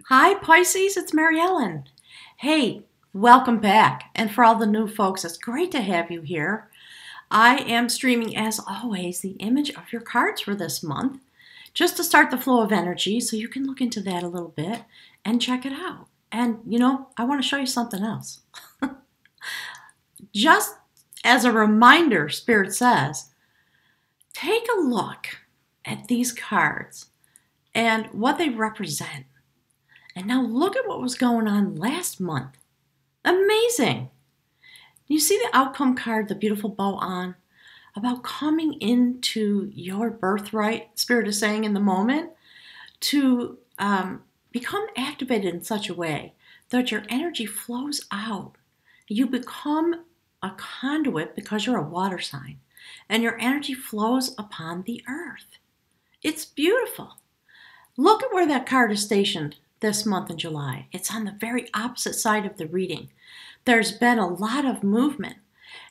Hi, Pisces, it's Mary Ellen. Hey, welcome back. And for all the new folks, it's great to have you here. I am streaming, as always, the image of your cards for this month, just to start the flow of energy, so you can look into that a little bit and check it out. And, I want to show you something else. Just as a reminder, Spirit says, take a look at these cards and what they represent. And now look at what was going on last month. Amazing. You see the outcome card, the beautiful bow on, about coming into your birthright, Spirit is saying in the moment, to become activated in such a way that your energy flows out. You become a conduit because you're a water sign, and your energy flows upon the earth. It's beautiful. Look at where that card is stationed this month in July. It's on the very opposite side of the reading. There's been a lot of movement.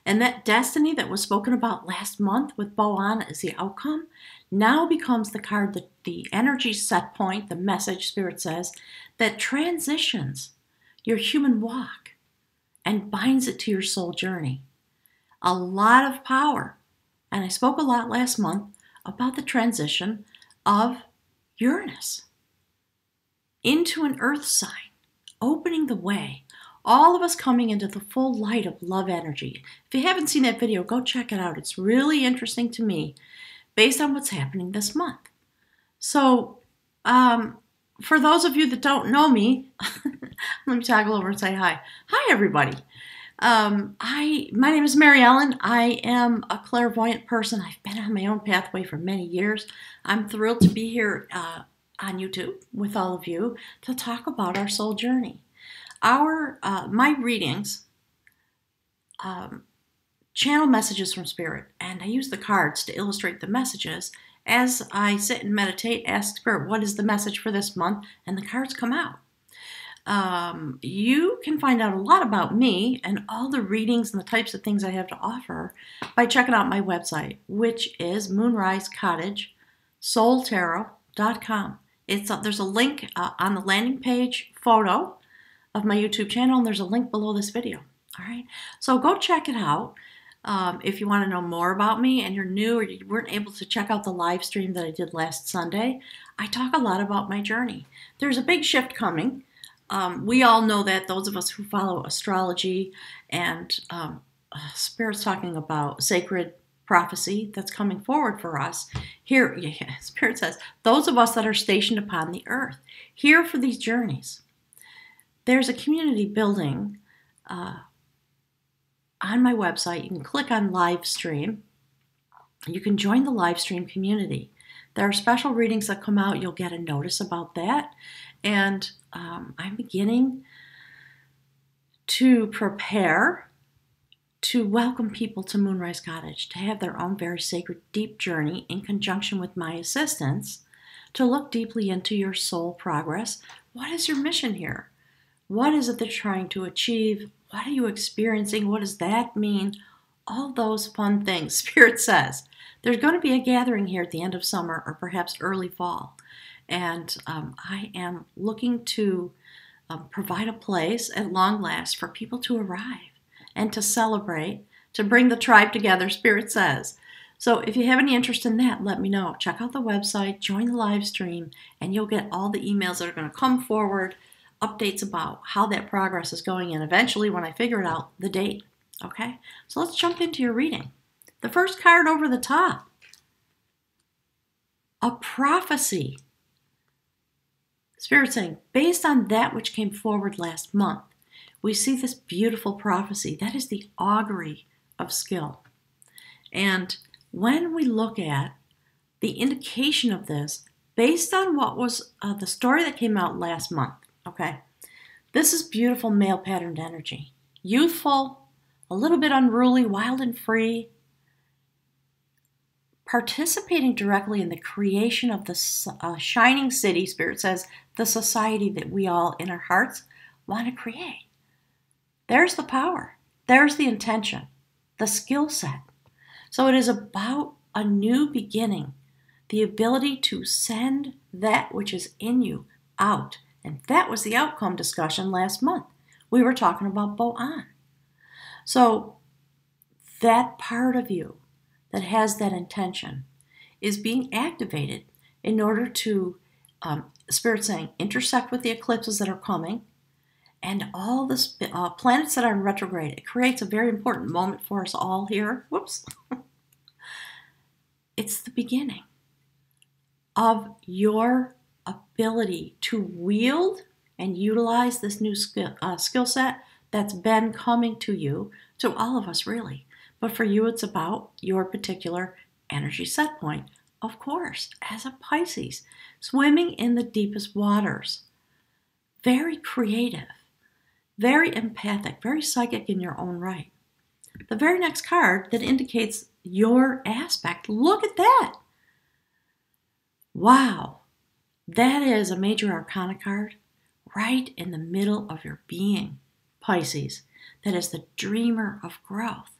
And that destiny that was spoken about last month with bow on as the outcome now becomes the card, the energy set point, the message, Spirit says, that transitions your human walk and binds it to your soul journey. A lot of power. And I spoke a lot last month about the transition of Uranus into an earth sign, opening the way. All of us coming into the full light of love energy. If you haven't seen that video, go check it out. It's really interesting to me based on what's happening this month. So, for those of you that don't know me, let me toggle over and say hi. Hi, everybody. My name is Mary Ellen. I am a clairvoyant person. I've been on my own pathway for many years. I'm thrilled to be here on YouTube with all of you to talk about our soul journey. My readings channel messages from Spirit, and I use the cards to illustrate the messages as I sit and meditate, ask Spirit, what is the message for this month? And the cards come out. You can find out a lot about me and all the readings and the types of things I have to offer by checking out my website, which is moonrisecottagesoultarot.com. There's a link on the landing page photo of my YouTube channel, and there's a link below this video. All right, so go check it out. If you want to know more about me and you're new or you weren't able to check out the live stream that I did last Sunday, I talk a lot about my journey. There's a big shift coming. We all know that, those of us who follow astrology and Spirit's talking about sacred prophecy that's coming forward for us. Here, Spirit says, those of us that are stationed upon the earth, here for these journeys. There's a community building on my website. You can click on live stream. You can join the live stream community. There are special readings that come out. You'll get a notice about that. And I'm beginning to prepare to welcome people to Moonrise Cottage to have their own very sacred, deep journey in conjunction with my assistance to look deeply into your soul progress. What is your mission here? What is it they're trying to achieve? What are you experiencing? What does that mean? All those fun things. Spirit says there's going to be a gathering here at the end of summer or perhaps early fall. And I am looking to provide a place at long last for people to arrive and to celebrate, to bring the tribe together, Spirit says. So if you have any interest in that, let me know. Check out the website, join the live stream, and you'll get all the emails that are going to come forward, updates about how that progress is going, and eventually, when I figure it out, the date. Okay? So let's jump into your reading. The first card over the top. A prophecy. Spirit saying, based on that which came forward last month, we see this beautiful prophecy. That is the augury of skill. And when we look at the indication of this, based on what was the story that came out last month, okay, this is beautiful male patterned energy. Youthful, a little bit unruly, wild and free, participating directly in the creation of the shining city, Spirit says, the society that we all in our hearts want to create. There's the power. There's the intention, the skill set. So it is about a new beginning, the ability to send that which is in you out And that was the outcome discussion last month. We were talking about Bo-an. So that part of you that has that intention is being activated in order to, Spirit saying, intersect with the eclipses that are coming and all the planets that are in retrograde. It creates a very important moment for us all here. Whoops. It's the beginning of your ability to wield and utilize this new skill set that's been coming to you, to all of us really. But for you, it's about your particular energy set point. Of course, as a Pisces, swimming in the deepest waters, very creative, very empathic, very psychic in your own right. The very next card that indicates your aspect, look at that. Wow, that is a major arcana card right in the middle of your being, Pisces. That is the dreamer of growth.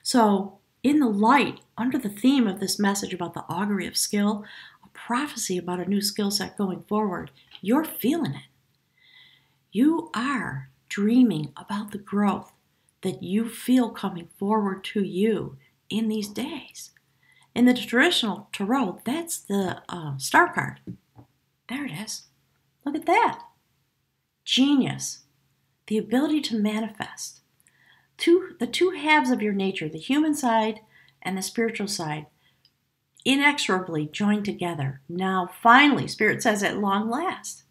So in the light, under the theme of this message about the augury of skill, a prophecy about a new skill set going forward, you're feeling it. You are dreaming about the growth that you feel coming forward to you in these days. In the traditional tarot, that's the star card. There it is. Look at that. Genius. The ability to manifest. The two halves of your nature, the human side and the spiritual side, inexorably joined together. Now, finally, Spirit says at long last.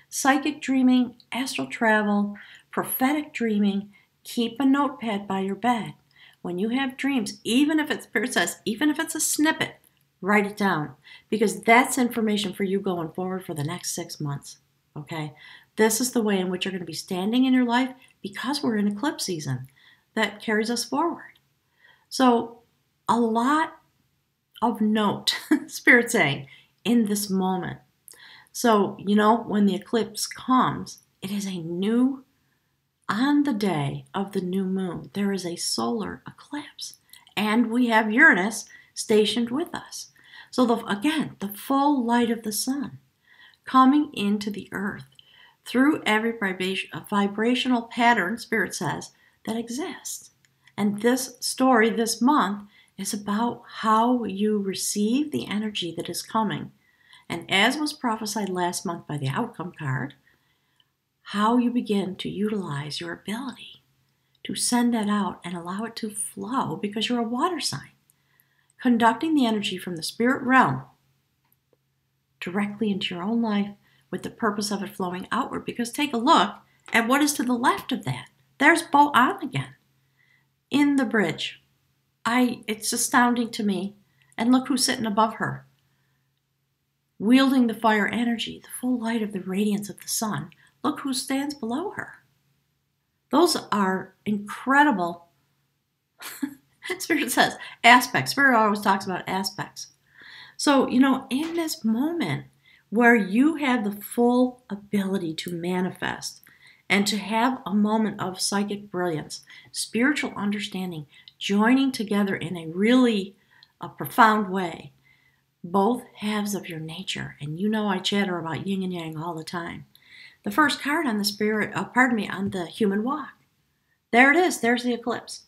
Psychic dreaming, astral travel, prophetic dreaming, keep a notepad by your bed. When you have dreams, even if it's, Spirit says, even if it's a snippet, write it down, because that's information for you going forward for the next 6 months, okay? This is the way in which you're going to be standing in your life because we're in eclipse season that carries us forward. So a lot of note, Spirit saying, in this moment. So, when the eclipse comes, it is a new, on the day of the new moon, there is a solar eclipse. And we have Uranus stationed with us. So, again, the full light of the sun coming into the earth through every vibrational pattern, Spirit says, that exists. And this story this month is about how you receive the energy that is coming. And as was prophesied last month by the outcome card, how you begin to utilize your ability to send that out and allow it to flow because you're a water sign, conducting the energy from the spirit realm directly into your own life with the purpose of it flowing outward. Because take a look at what is to the left of that. There's Bo-an again in the bridge. It's astounding to me. And look who's sitting above her, wielding the fire energy, the full light of the radiance of the sun. Look who stands below her. Those are incredible, Spirit says, aspects. Spirit always talks about aspects. So, in this moment where you have the full ability to manifest and to have a moment of psychic brilliance, spiritual understanding, joining together in a profound way, both halves of your nature. And I chatter about yin and yang all the time. The first card on the on the human walk. There it is. There's the eclipse.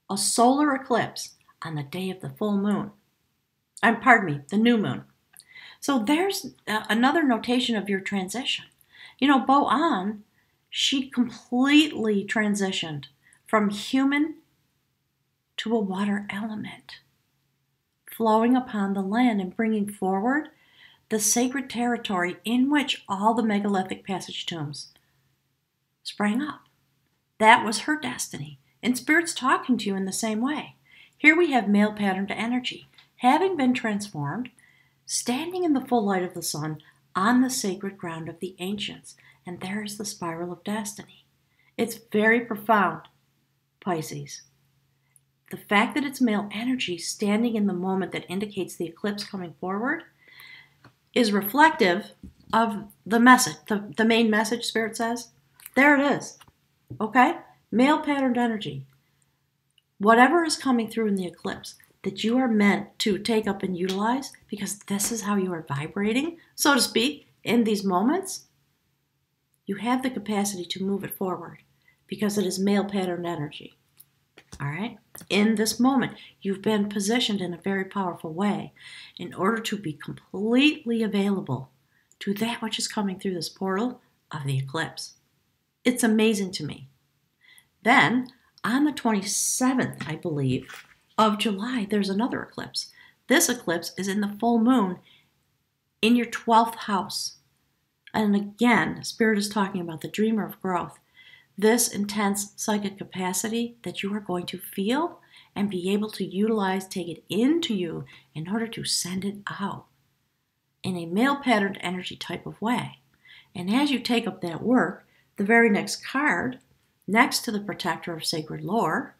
A solar eclipse on the day of the full moon. The new moon. So there's another notation of your transition. Bo-an, she completely transitioned from human to a water element, flowing upon the land and bringing forward the sacred territory in which all the megalithic passage tombs sprang up. That was her destiny. And Spirit's talking to you in the same way. Here we have male patterned energy, having been transformed, standing in the full light of the sun on the sacred ground of the ancients. And there is the spiral of destiny. It's very profound, Pisces. The fact that it's male energy standing in the moment that indicates the eclipse coming forward is reflective of the message, the main message, Spirit says. There it is. Okay? Male patterned energy. Whatever is coming through in the eclipse that you are meant to take up and utilize, because this is how you are vibrating, so to speak, in these moments, you have the capacity to move it forward because it is male patterned energy. All right? In this moment, you've been positioned in a very powerful way in order to be completely available to that which is coming through this portal of the eclipse. It's amazing to me. Then, on the 27th, I believe, of July, there's another eclipse. This eclipse is in the full moon in your 12th house. And again, Spirit is talking about the dreamer of growth. This intense psychic capacity that you are going to feel and be able to utilize, take it into you in order to send it out in a male patterned energy type of way. And as you take up that work, the very next card, next to the protector of sacred lore,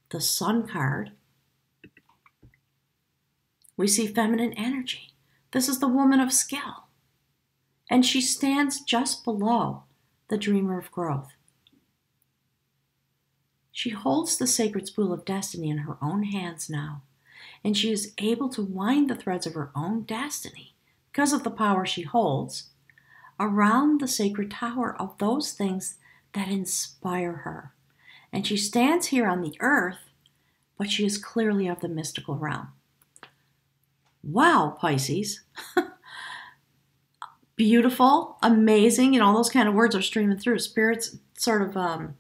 the Sun card, we see feminine energy. This is the woman of skill. And she stands just below the dreamer of growth. She holds the sacred spool of destiny in her own hands now, and she is able to wind the threads of her own destiny, because of the power she holds, around the sacred tower of those things that inspire her. And she stands here on the earth, but she is clearly of the mystical realm. Wow, Pisces. Beautiful, amazing, all those kind of words are streaming through. Spirit's sort of,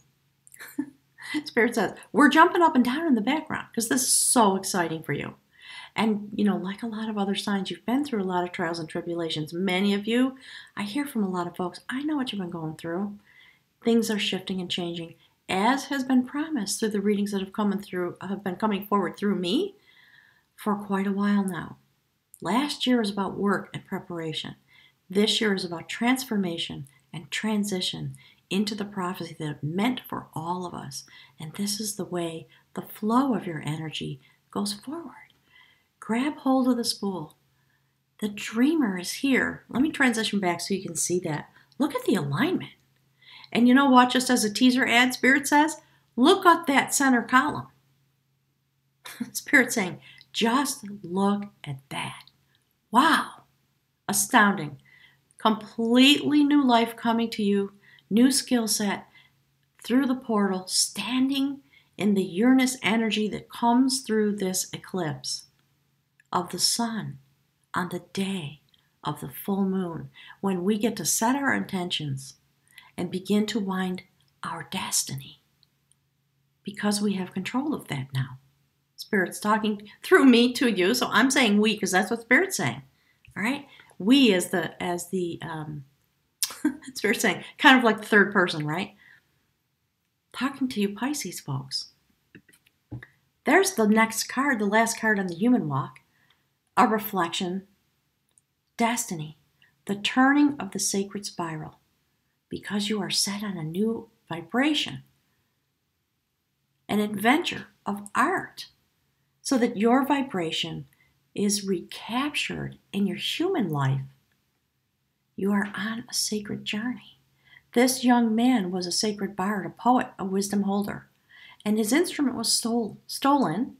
Spirit says, we're jumping up and down in the background because this is so exciting for you. And, like a lot of other signs, you've been through a lot of trials and tribulations. Many of you, I hear from a lot of folks, I know what you've been going through. Things are shifting and changing, as has been promised through the readings that have been coming forward through me for quite a while now. Last year was about work and preparation. This year is about transformation and transition into the prophecy that it meant for all of us. And this is the way the flow of your energy goes forward. Grab hold of the spool. The dreamer is here. Let me transition back so you can see that. Look at the alignment. And you know what? Just as a teaser ad, Spirit says, look at that center column. Spirit saying, just look at that. Wow. Astounding. Completely new life coming to you, new skill set through the portal, standing in the Uranus energy that comes through this eclipse of the sun on the day of the full moon, when we get to set our intentions and begin to wind our destiny, because we have control of that now. Spirit's talking through me to you, so I'm saying we because that's what Spirit's saying. All right, we as the Spirit's saying, kind of like the third person, right? Talking to you, Pisces folks. There's the next card, the last card on the human walk, a reflection, destiny, the turning of the sacred spiral, because you are set on a new vibration, an adventure of art, so that your vibration is recaptured in your human life. You are on a sacred journey. This young man was a sacred bard, a poet, a wisdom holder, and his instrument was stolen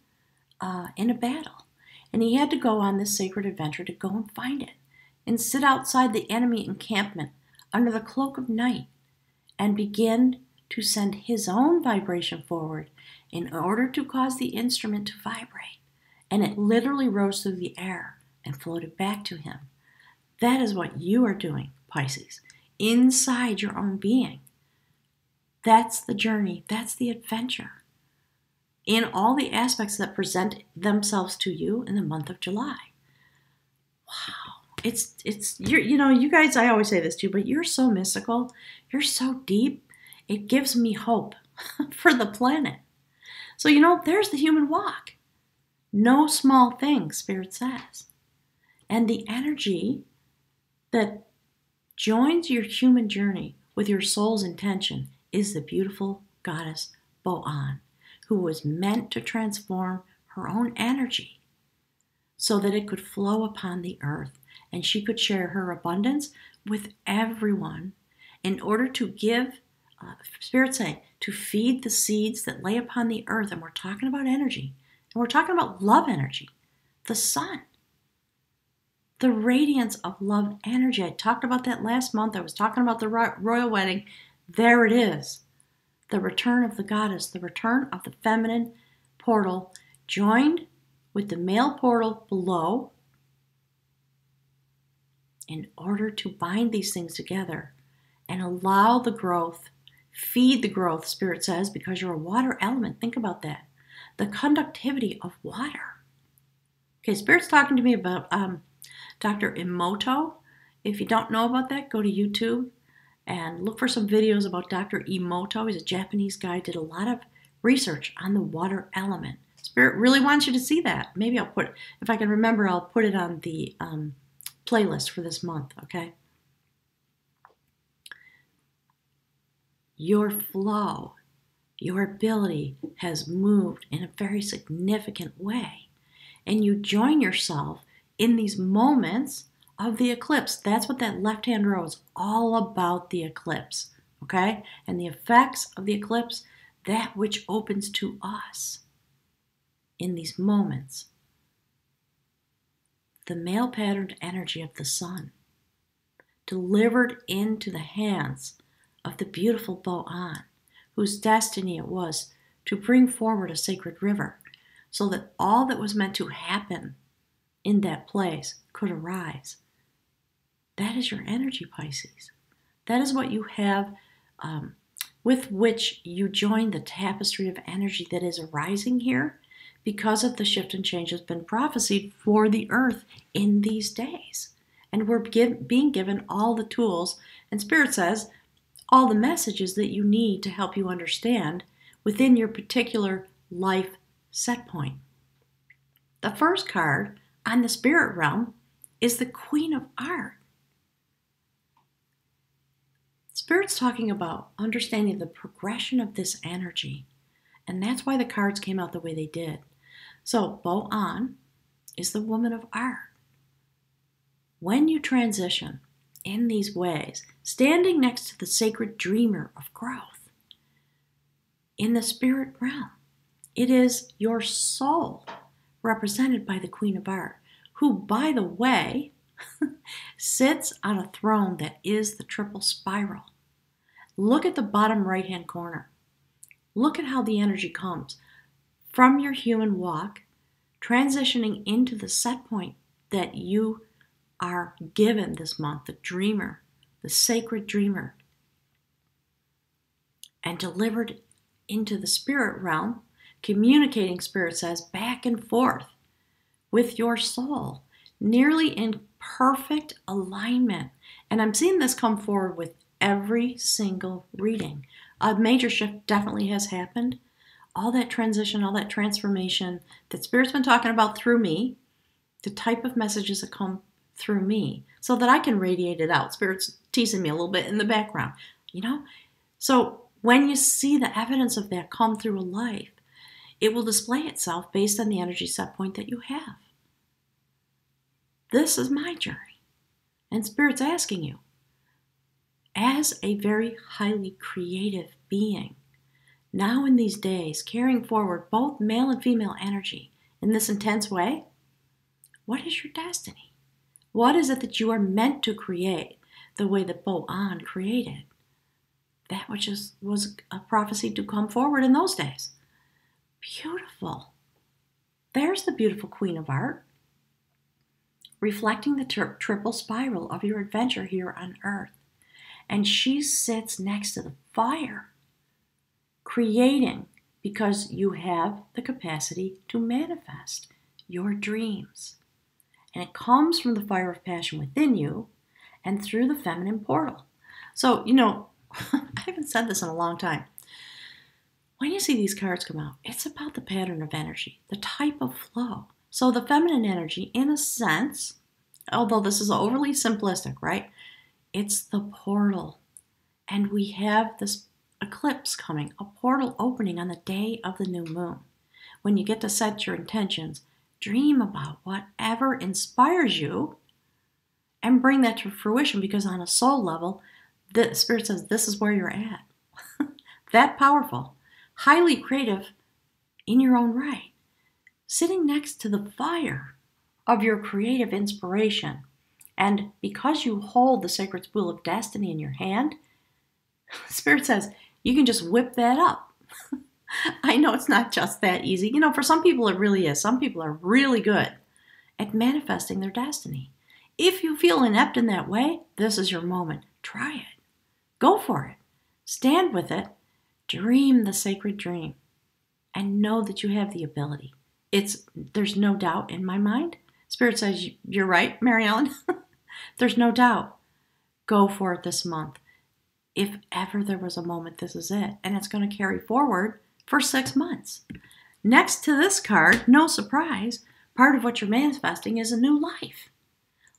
in a battle. And he had to go on this sacred adventure to go and find it and sit outside the enemy encampment under the cloak of night and begin to send his own vibration forward in order to cause the instrument to vibrate. And it literally rose through the air and floated back to him. That is what you are doing, Pisces, inside your own being. That's the journey. That's the adventure in all the aspects that present themselves to you in the month of July. Wow. You guys, I always say this to you, but you're so mystical. You're so deep. It gives me hope for the planet. So, there's the human walk. No small thing, Spirit says. And the energy that joins your human journey with your soul's intention is the beautiful goddess Bo'an, who was meant to transform her own energy so that it could flow upon the earth and she could share her abundance with everyone in order to give, Spirit saying, to feed the seeds that lay upon the earth. And we're talking about energy. And we're talking about love energy, the sun. the radiance of love energy. I talked about that last month. I was talking about the royal wedding. There it is. The return of the goddess, the return of the feminine portal joined with the male portal below in order to bind these things together and allow the growth, feed the growth, Spirit says, because you're a water element. Think about that. The conductivity of water. Okay, Spirit's talking to me about Dr. Emoto. If you don't know about that, go to YouTube and look for some videos about Dr. Emoto. He's a Japanese guy, did a lot of research on the water element. Spirit really wants you to see that. Maybe I'll put, if I can remember, I'll put it on the playlist for this month, okay? Your flow, your ability has moved in a very significant way. And you join yourself in these moments of the eclipse. That's what that left-hand row is all about, the eclipse, okay? And the effects of the eclipse, that which opens to us in these moments. The male patterned energy of the sun, delivered into the hands of the beautiful Bo-an, whose destiny it was to bring forward a sacred river, so that all that was meant to happen in that place could arise. That is your energy, Pisces. That is what you have, with which you join the tapestry of energy that is arising here because of the shift and change that's been prophesied for the earth in these days. And we're being given all the tools, and Spirit says, all the messages that you need to help you understand within your particular life set point. The first card on the spirit realm is the Queen of Art. Spirit's talking about understanding the progression of this energy, and that's why the cards came out the way they did. So Bo-an is the woman of art. When you transition in these ways, standing next to the sacred dreamer of growth in the spirit realm, it is your soul represented by the Queen of Art, who, by the way, sits on a throne that is the triple spiral. Look at the bottom right-hand corner. Look at how the energy comes from your human walk, transitioning into the set point that you are given this month, the dreamer, the sacred dreamer, and delivered into the spirit realm, communicating, Spirit says, back and forth with your soul, nearly in perfect alignment. And I'm seeing this come forward with every single reading. A major shift definitely has happened. All that transition, all that transformation that Spirit's been talking about through me, the type of messages that come through me so that I can radiate it out. Spirit's teasing me a little bit in the background, you know? So when you see the evidence of that come through a life, it will display itself based on the energy set point that you have. This is my journey. And Spirit's asking you, as a very highly creative being, now in these days, carrying forward both male and female energy in this intense way, what is your destiny? What is it that you are meant to create the way that Bo-an created? That which was a prophecy to come forward in those days. Beautiful. There's the beautiful Queen of Art, reflecting the triple spiral of your adventure here on Earth. And she sits next to the fire, creating, because you have the capacity to manifest your dreams. And it comes from the fire of passion within you and through the feminine portal. So, you know, I haven't said this in a long time. When you see these cards come out, it's about the pattern of energy, the type of flow. So the feminine energy, in a sense, although this is overly simplistic, right? It's the portal. And we have this eclipse coming, a portal opening on the day of the new moon. When you get to set your intentions, dream about whatever inspires you and bring that to fruition, because on a soul level, the Spirit says this is where you're at. That powerful, highly creative in your own right, sitting next to the fire of your creative inspiration, And because you hold the sacred spool of destiny in your hand, Spirit says you can just whip that up. I know it's not just that easy. You know, for some people it really is. Some people are really good at manifesting their destiny. If you feel inept in that way, this is your moment. Try it. Go for it. Stand with it. Dream the sacred dream. And know that you have the ability. There's no doubt in my mind. Spirit says, you're right, Mary Ellen. There's no doubt. Go for it this month. If ever there was a moment, this is it. And it's going to carry forward for 6 months. Next to this card, no surprise, part of what you're manifesting is a new life.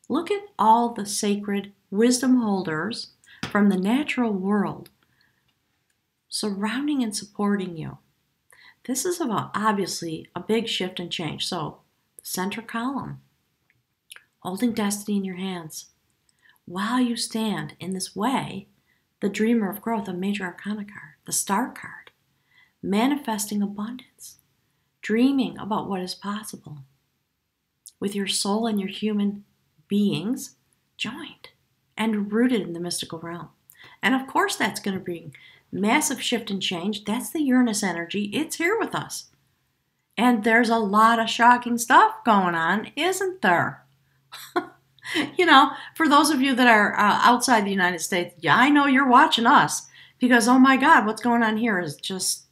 Look at all the sacred wisdom holders from the natural world surrounding and supporting you. This is about obviously a big shift and change. So, the center column, holding destiny in your hands. While you stand in this way, the dreamer of growth, a major arcana card, the star card, manifesting abundance, dreaming about what is possible, with your soul and your human beings joined and rooted in the mystical realm. And of course that's going to bring massive shift and change. That's the Uranus energy. It's here with us. And there's a lot of shocking stuff going on, isn't there? You know, for those of you that are outside the United States, yeah, I know you're watching us because, oh my God, what's going on here is just,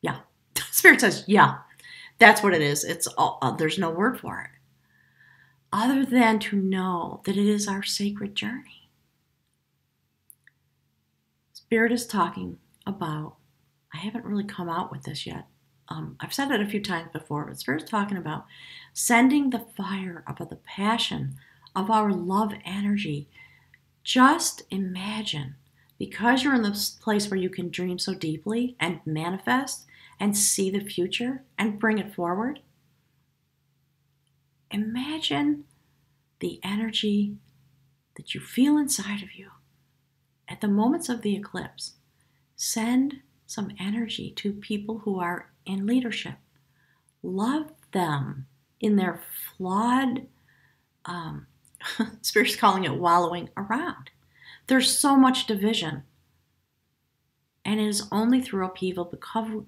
yeah. Spirit says, yeah, that's what it is. It's there's no word for it other than to know that it is our sacred journey. Spirit is talking about, I haven't really come out with this yet. I've said it a few times before, but Spirit's talking about sending the fire of the passion of our love energy. Just imagine, because you're in this place where you can dream so deeply and manifest and see the future and bring it forward. Imagine the energy that you feel inside of you at the moments of the eclipse. Send some energy to people who are in leadership. Love them in their flawed, Spirit's calling it wallowing around. There's so much division. And it is only through upheaval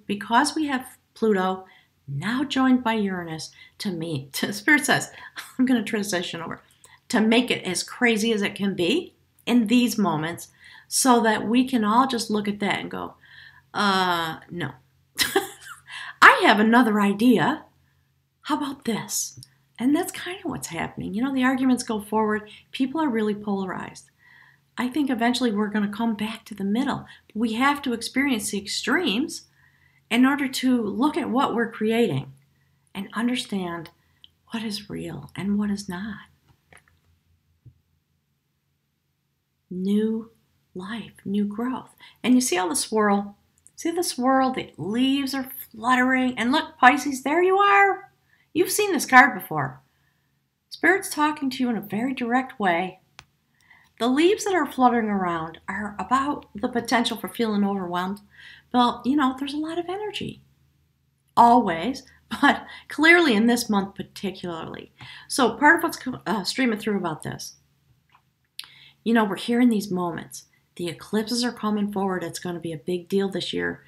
because we have Pluto now joined by Uranus Spirit says, I'm going to transition over, to make it as crazy as it can be in these moments so that we can all just look at that and go, no. I have another idea. How about this? And that's kind of what's happening. You know, the arguments go forward. People are really polarized. I think eventually we're going to come back to the middle. We have to experience the extremes in order to look at what we're creating and understand what is real and what is not. New life, new growth. And you see all the swirl? See the swirl? The leaves are fluttering. And look, Pisces, there you are. You've seen this card before. Spirit's talking to you in a very direct way. The leaves that are fluttering around are about the potential for feeling overwhelmed. Well, you know, there's a lot of energy. Always, but clearly in this month particularly. So part of what's streaming through about this, you know, we're hearing these moments. The eclipses are coming forward. It's going to be a big deal this year,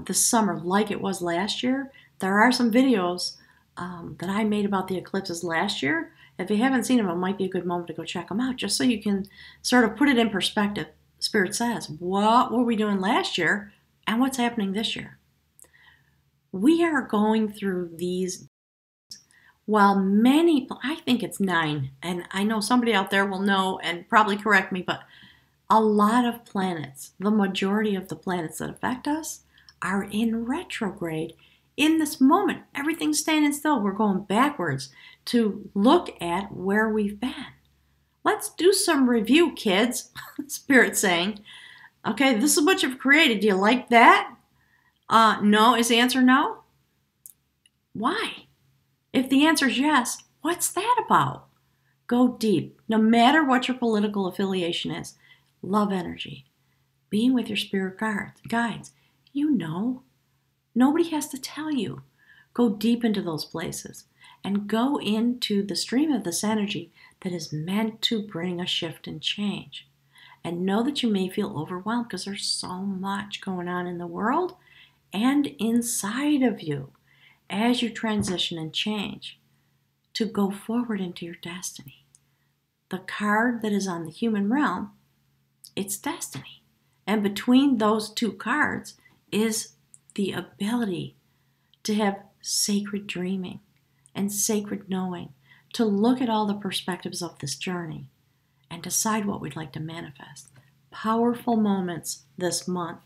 this summer, like it was last year. There are some videos that I made about the eclipses last year. If you haven't seen them, it might be a good moment to go check them out, just so you can sort of put it in perspective. Spirit says, what were we doing last year and what's happening this year? We are going through these, while many, I think it's 9, and I know somebody out there will know and probably correct me, but a lot of planets, the majority of the planets that affect us, are in retrograde in this moment. Everything's standing still. We're going backwards to look at where we've been. Let's do some review, kids. Spirit's saying, okay, this is what you've created. Do you like that? No. Is the answer no? Why? If the answer is yes, what's that about? Go deep. No matter what your political affiliation is. Love energy. Being with your spirit guides. You know. Nobody has to tell you. Go deep into those places and go into the stream of this energy that is meant to bring a shift and change. And know that you may feel overwhelmed because there's so much going on in the world and inside of you as you transition and change to go forward into your destiny. The card that is on the human realm, it's destiny. And between those two cards is the ability to have sacred dreaming and sacred knowing, to look at all the perspectives of this journey and decide what we'd like to manifest. Powerful moments this month.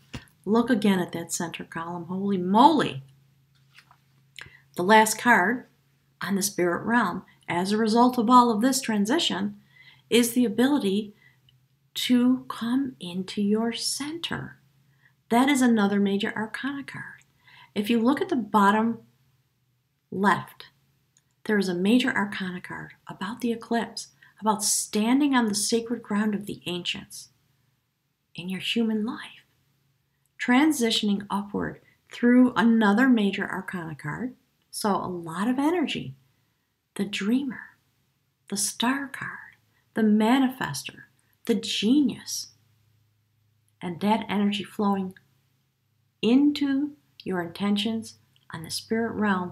Look again at that center column. Holy moly! The last card on the spirit realm, as a result of all of this transition, is the ability to come into your center. That is another major arcana card. If you look at the bottom left, there is a major arcana card about the eclipse, about standing on the sacred ground of the ancients in your human life, transitioning upward through another major arcana card. So a lot of energy. The dreamer, the star card, the manifester, the genius, and that energy flowing into your intentions on the spirit realm,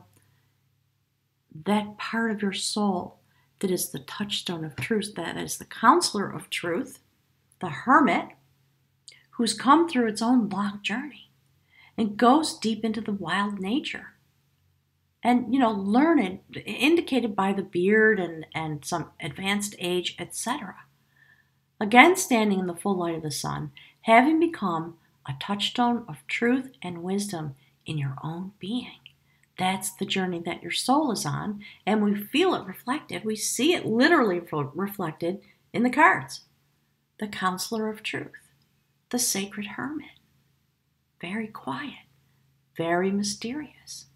that part of your soul that is the touchstone of truth, that is the counselor of truth, the hermit, who's come through its own long journey and goes deep into the wild nature. And, learned, indicated by the beard and some advanced age, etc. Again, standing in the full light of the sun, having become a touchstone of truth and wisdom in your own being. That's the journey that your soul is on, and we feel it reflected. We see it literally reflected in the cards. The counselor of truth, the sacred hermit. Very quiet, very mysterious.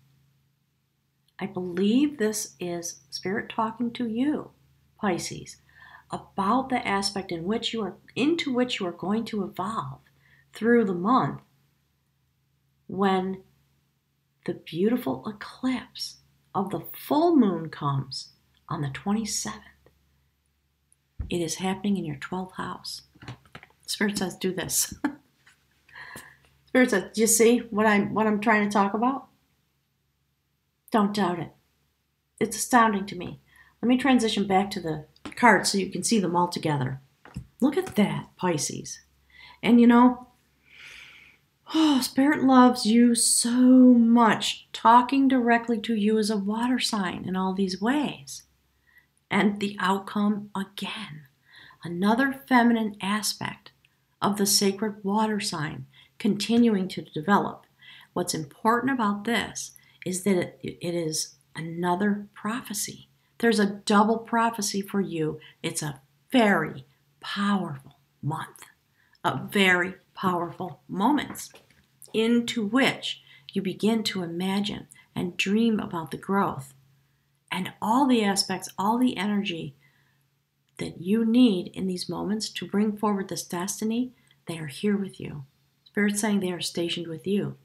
I believe this is Spirit talking to you, Pisces, about the aspect into which you are going to evolve through the month when the beautiful eclipse of the full moon comes on the 27th. It is happening in your 12th house. Spirit says, do this. Spirit says, do you see what I'm trying to talk about? Don't doubt it. It's astounding to me. Let me transition back to the cards so you can see them all together. Look at that, Pisces. And Spirit loves you so much, talking directly to you as a water sign in all these ways. And the outcome, again, another feminine aspect of the sacred water sign continuing to develop. What's important about this is that it is another prophecy. There's a double prophecy for you. It's a very powerful month, a very powerful moments into which you begin to imagine and dream about the growth and all the aspects, all the energy that you need in these moments to bring forward this destiny. They are here with you. Spirit's saying they are stationed with you.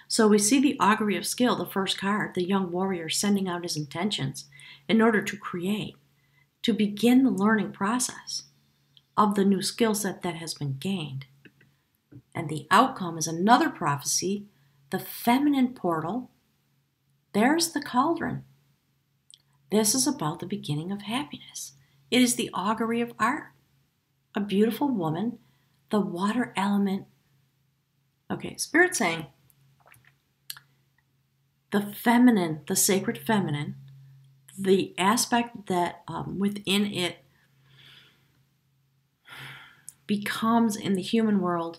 So we see the Augury of Skill, the first card, the young warrior sending out his intentions in order to create, to begin the learning process of the new skill set that has been gained. And the outcome is another prophecy, the feminine portal. There's the cauldron. This is about the beginning of happiness. It is the augury of art. A beautiful woman, the water element. Okay, Spirit saying, the feminine, the sacred feminine, the aspect that within it becomes in the human world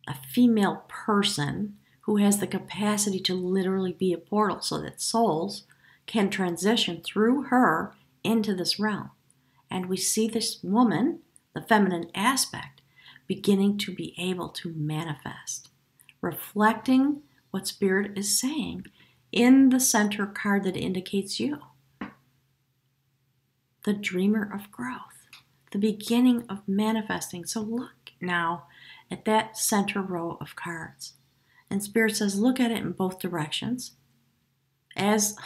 a female person who has the capacity to literally be a portal so that souls can transition through her into this realm. And we see this woman, the feminine aspect, beginning to be able to manifest, reflecting what Spirit is saying in the center card that indicates you. The dreamer of growth, the beginning of manifesting. So look now at that center row of cards. And Spirit says, look at it in both directions. As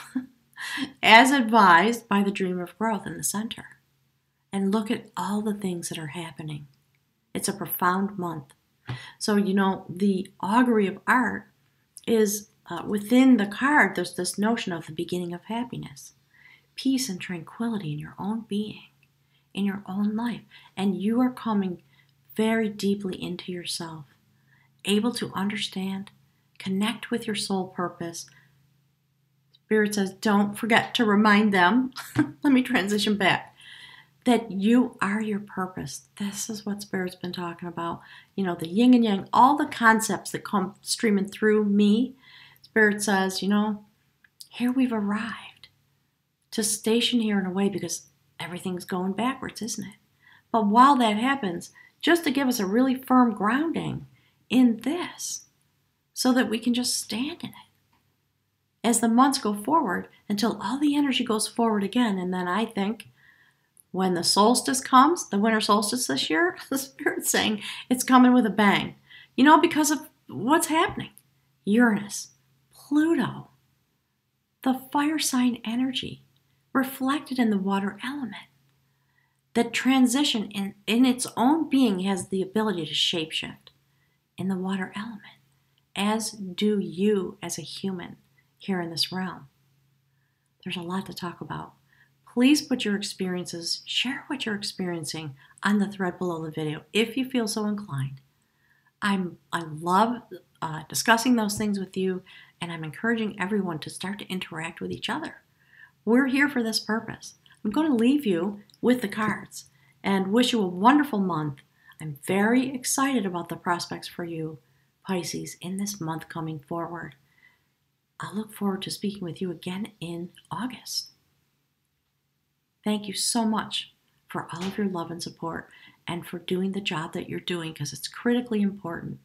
as advised by the Dream of Growth in the center. And look at all the things that are happening. It's a profound month. So, the augury of art is within the card, there's this notion of the beginning of happiness, peace and tranquility in your own being, in your own life. And you are coming very deeply into yourself, able to understand, connect with your soul purpose. Spirit says, don't forget to remind them, let me transition back, that you are your purpose. This is what Spirit's been talking about. The yin and yang, all the concepts that come streaming through me. Spirit says, here we've arrived to station here in a way because everything's going backwards, isn't it? But while that happens, just to give us a really firm grounding in this so that we can just stand in it as the months go forward until all the energy goes forward again. And then I think when the solstice comes, the winter solstice this year, the Spirit's saying it's coming with a bang. Because of what's happening. Uranus, Pluto, the fire sign energy reflected in the water element. The transition in its own being has the ability to shapeshift in the water element, as do you as a human here in this realm. There's a lot to talk about. Please put your experiences, share what you're experiencing on the thread below the video if you feel so inclined. I love discussing those things with you, and I'm encouraging everyone to start to interact with each other. We're here for this purpose. I'm going to leave you with the cards and wish you a wonderful month. I'm very excited about the prospects for you, Pisces, in this month coming forward. I'll look forward to speaking with you again in August. Thank you so much for all of your love and support and for doing the job that you're doing because it's critically important.